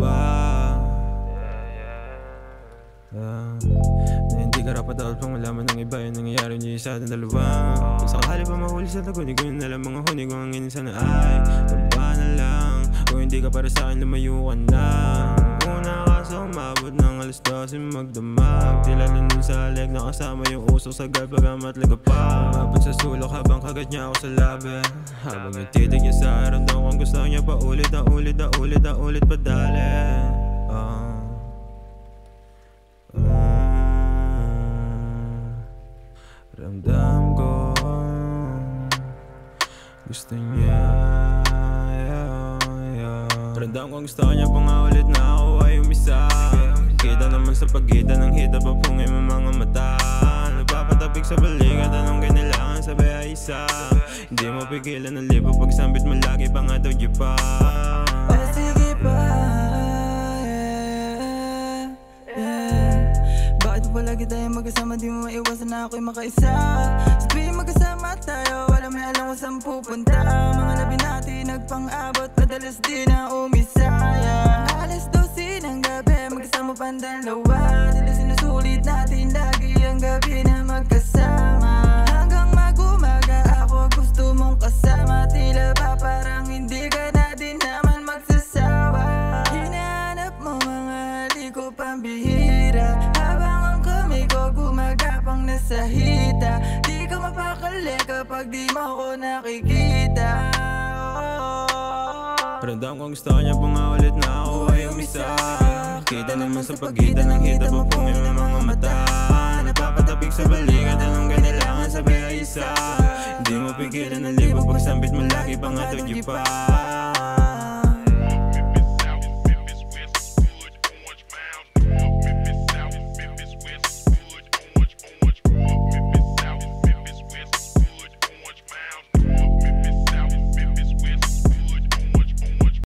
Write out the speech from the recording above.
dalawa. Na hindi karapat dapat pang malaman ng iba yung nangyayari niyo sa ating dalawa. Kung sakali pa mahuli sa tagunin ko yun alam mga huni ko ang ingin sana ay taba na lang. Kung hindi ka para sa akin lumayo ka na. Una kaso umabot ng alas 12 magdamag. Tila nun sa leg na kasama yung usok sa gal pagamat liga pa. Umabot sa sulok habang kagat niya ako sa labi. Habang yung titig niya sa ramdam kong gusto niya pa ulit na ulit na ulit na ulit padali. Ramdam ko gusto niya, ramdam ko gusto niya pa nga ulit na ako ay umisa. Kita naman sa pagitan ng hita papungay mo mga mata. Nagpapatapik sa balikat anong kailangan sabi ay isa. Hindi mo pigilan ang libo pag sambit mo lagi pa nga daw di pa. Sige pa, bakit pa lagi tayo magkasama di mo maiwasan na ako'y makaisa. Sabihin magkasama tayo wala may alam kung saan pupunta. Mga labi natin nagpang-abot madalas di na umisaya. Alas 12 ng gabi magkasama pang dalawa. Tila sinusulit natin lagi ang gabi na magkasama. Hanggang mag-umaga ako gusto mong kasama. Tila ba parang hindi ka na din naman magsasawa. Hinahanap mo mga halik pambihira. Habang ang kamay ko gumagapang nasa hita. Di ka mapakali kapag di mo ako nakikita. Ramdam kong gusto niya pa nga ulit na ako ay umisa. Kita naman sa pagitan ng hita papungay ng mga mata. Napapatapik sa balikat anong kailangan sabi ay isa. Hindi mo pigilan ang libo pag sambit mo lagi pa nga daw di pa.